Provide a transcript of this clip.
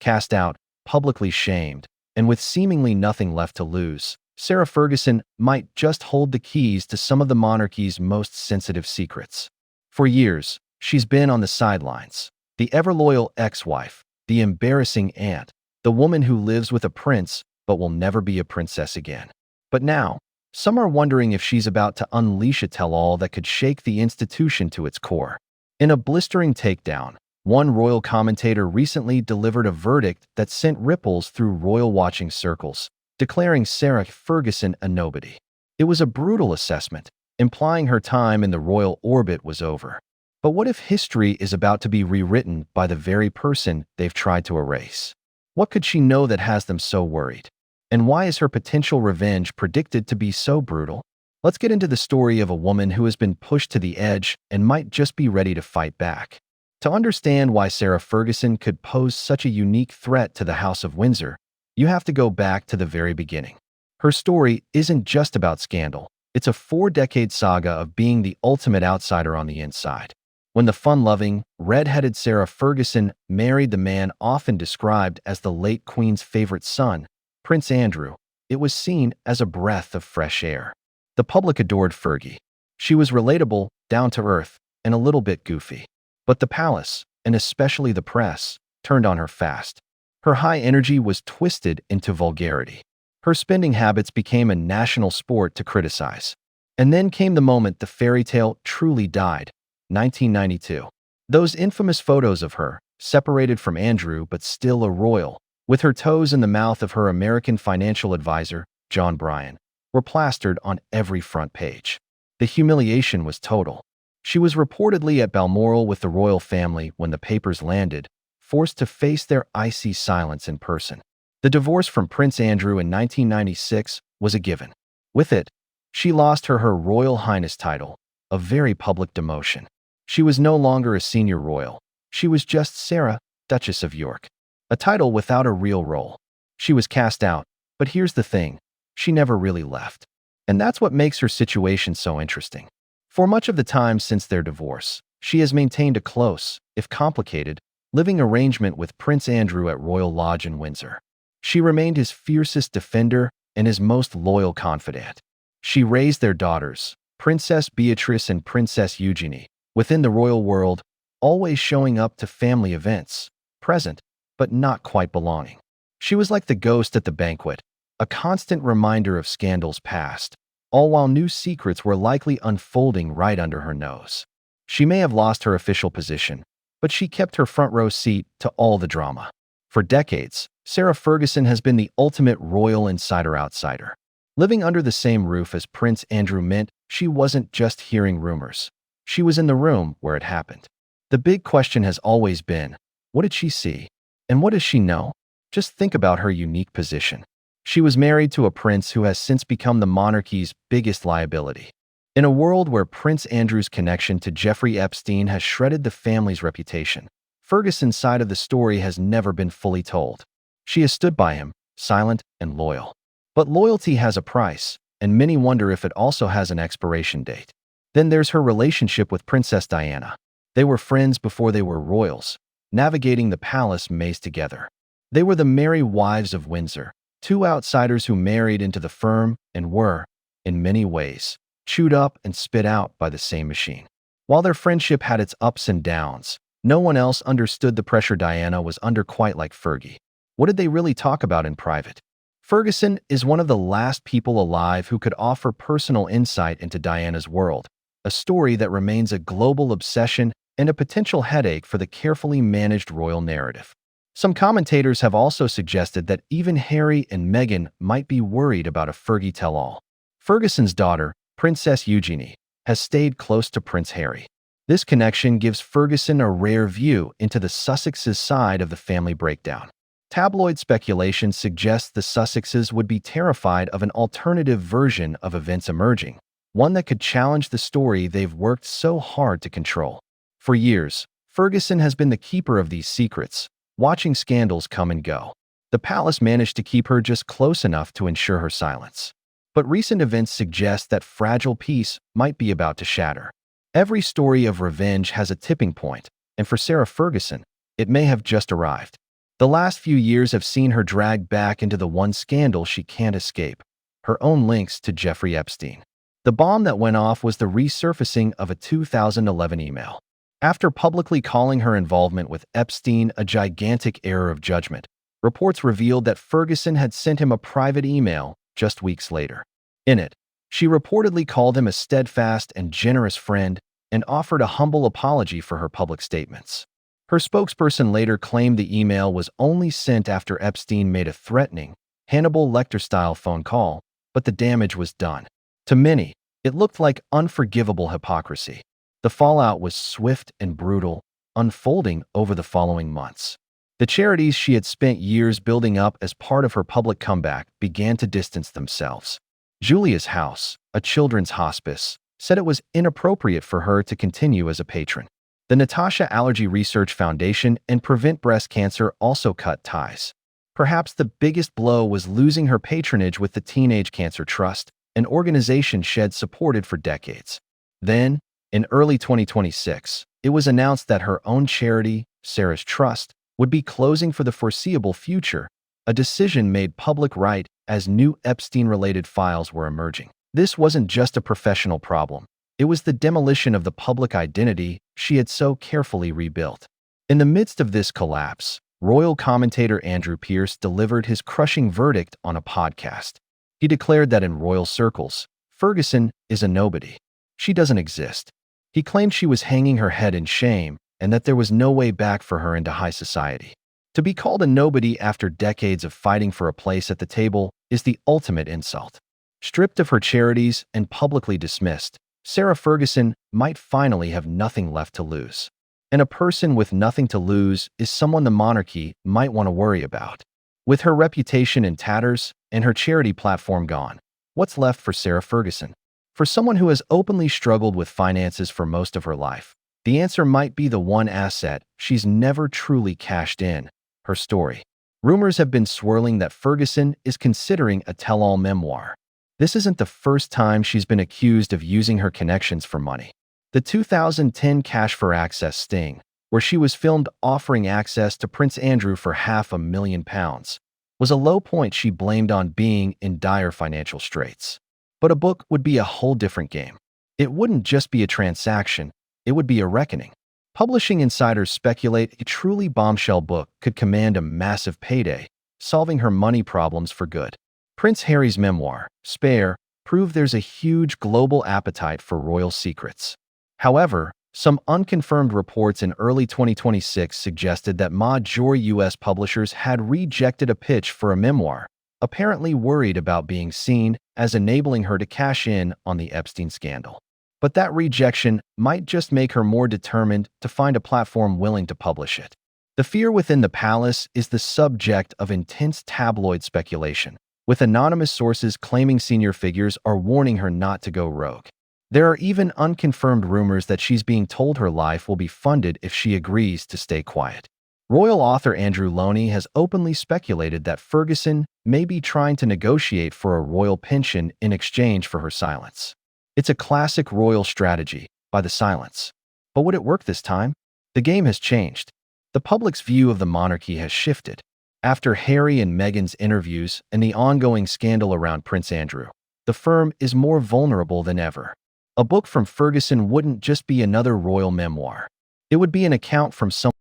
cast out, publicly shamed, and with seemingly nothing left to lose, Sarah Ferguson might just hold the keys to some of the monarchy's most sensitive secrets. For years, she's been on the sidelines, the ever-loyal ex-wife, the embarrassing aunt, the woman who lives with a prince but will never be a princess again. But now, some are wondering if she's about to unleash a tell-all that could shake the institution to its core. In a blistering takedown, one royal commentator recently delivered a verdict that sent ripples through royal watching circles, declaring Sarah Ferguson a nobody. It was a brutal assessment, implying her time in the royal orbit was over. But what if history is about to be rewritten by the very person they've tried to erase? What could she know that has them so worried? And why is her potential revenge predicted to be so brutal? Let's get into the story of a woman who has been pushed to the edge and might just be ready to fight back. To understand why Sarah Ferguson could pose such a unique threat to the House of Windsor, you have to go back to the very beginning. Her story isn't just about scandal. It's a 4-decade saga of being the ultimate outsider on the inside. When the fun-loving, red-headed Sarah Ferguson married the man often described as the late Queen's favorite son, Prince Andrew, it was seen as a breath of fresh air. The public adored Fergie. She was relatable, down-to-earth, and a little bit goofy. But the palace, and especially the press, turned on her fast. Her high energy was twisted into vulgarity. Her spending habits became a national sport to criticize. And then came the moment the fairy tale truly died, 1992. Those infamous photos of her, separated from Andrew but still a royal, with her toes in the mouth of her American financial advisor, John Bryan, were plastered on every front page. The humiliation was total. She was reportedly at Balmoral with the royal family when the papers landed, forced to face their icy silence in person. The divorce from Prince Andrew in 1996 was a given. With it, she lost her Royal Highness title, a very public demotion. She was no longer a senior royal. She was just Sarah, Duchess of York, a title without a real role. She was cast out, but here's the thing, she never really left. And that's what makes her situation so interesting. For much of the time since their divorce, she has maintained a close, if complicated, living arrangement with Prince Andrew at Royal Lodge in Windsor. She remained his fiercest defender and his most loyal confidant. She raised their daughters, Princess Beatrice and Princess Eugenie, within the royal world, always showing up to family events, present, but not quite belonging. She was like the ghost at the banquet, a constant reminder of scandals past, all while new secrets were likely unfolding right under her nose. She may have lost her official position, but she kept her front-row seat to all the drama. For decades, Sarah Ferguson has been the ultimate royal insider-outsider. Living under the same roof as Prince Andrew meant she wasn't just hearing rumors. She was in the room where it happened. The big question has always been, what did she see? And what does she know? Just think about her unique position. She was married to a prince who has since become the monarchy's biggest liability. In a world where Prince Andrew's connection to Jeffrey Epstein has shredded the family's reputation, Ferguson's side of the story has never been fully told. She has stood by him, silent and loyal. But loyalty has a price, and many wonder if it also has an expiration date. Then there's her relationship with Princess Diana. They were friends before they were royals, navigating the palace maze together. They were the merry wives of Windsor, two outsiders who married into the firm and were, in many ways, chewed up and spit out by the same machine. While their friendship had its ups and downs, no one else understood the pressure Diana was under quite like Fergie. What did they really talk about in private? Ferguson is one of the last people alive who could offer personal insight into Diana's world, a story that remains a global obsession and a potential headache for the carefully managed royal narrative. Some commentators have also suggested that even Harry and Meghan might be worried about a Fergie tell-all. Ferguson's daughter, Princess Eugenie, has stayed close to Prince Harry. This connection gives Ferguson a rare view into the Sussexes' side of the family breakdown. Tabloid speculation suggests the Sussexes would be terrified of an alternative version of events emerging, one that could challenge the story they've worked so hard to control. For years, Ferguson has been the keeper of these secrets, watching scandals come and go. The palace managed to keep her just close enough to ensure her silence. But recent events suggest that fragile peace might be about to shatter. Every story of revenge has a tipping point, and for Sarah Ferguson, it may have just arrived. The last few years have seen her dragged back into the one scandal she can't escape: her own links to Jeffrey Epstein. The bomb that went off was the resurfacing of a 2011 email. After publicly calling her involvement with Epstein a gigantic error of judgment, reports revealed that Ferguson had sent him a private email just weeks later. In it, she reportedly called him a steadfast and generous friend and offered a humble apology for her public statements. Her spokesperson later claimed the email was only sent after Epstein made a threatening, Hannibal Lecter-style phone call, but the damage was done. To many, it looked like unforgivable hypocrisy. The fallout was swift and brutal, unfolding over the following months. The charities she had spent years building up as part of her public comeback began to distance themselves. Julia's House, a children's hospice, said it was inappropriate for her to continue as a patron. The Natasha Allergy Research Foundation and Prevent Breast Cancer also cut ties. Perhaps the biggest blow was losing her patronage with the Teenage Cancer Trust, an organization she had supported for decades. Then, in early 2026, it was announced that her own charity, Sarah's Trust, would be closing for the foreseeable future, a decision made public right as new Epstein-related files were emerging. This wasn't just a professional problem. It was the demolition of the public identity she had so carefully rebuilt. In the midst of this collapse, royal commentator Andrew Pierce delivered his crushing verdict on a podcast. He declared that in royal circles, Ferguson is a nobody. She doesn't exist. He claimed she was hanging her head in shame and that there was no way back for her into high society. To be called a nobody after decades of fighting for a place at the table is the ultimate insult. Stripped of her charities and publicly dismissed, Sarah Ferguson might finally have nothing left to lose. And a person with nothing to lose is someone the monarchy might want to worry about. With her reputation in tatters and her charity platform gone, what's left for Sarah Ferguson? For someone who has openly struggled with finances for most of her life, the answer might be the one asset she's never truly cashed in: her story. Rumors have been swirling that Ferguson is considering a tell-all memoir. This isn't the first time she's been accused of using her connections for money. The 2010 Cash for Access sting, where she was filmed offering access to Prince Andrew for £500,000, was a low point she blamed on being in dire financial straits. But a book would be a whole different game. It wouldn't just be a transaction, it would be a reckoning. Publishing insiders speculate a truly bombshell book could command a massive payday, solving her money problems for good. Prince Harry's memoir, Spare, proved there's a huge global appetite for royal secrets. However, some unconfirmed reports in early 2026 suggested that major U.S. publishers had rejected a pitch for a memoir, apparently worried about being seen as enabling her to cash in on the Epstein scandal. But that rejection might just make her more determined to find a platform willing to publish it. The fear within the palace is the subject of intense tabloid speculation, with anonymous sources claiming senior figures are warning her not to go rogue. There are even unconfirmed rumors that she's being told her life will be funded if she agrees to stay quiet. Royal author Andrew Loney has openly speculated that Ferguson may be trying to negotiate for a royal pension in exchange for her silence. It's a classic royal strategy: by the silence. But would it work this time? The game has changed. The public's view of the monarchy has shifted. After Harry and Meghan's interviews and the ongoing scandal around Prince Andrew, the firm is more vulnerable than ever. A book from Ferguson wouldn't just be another royal memoir. It would be an account from someone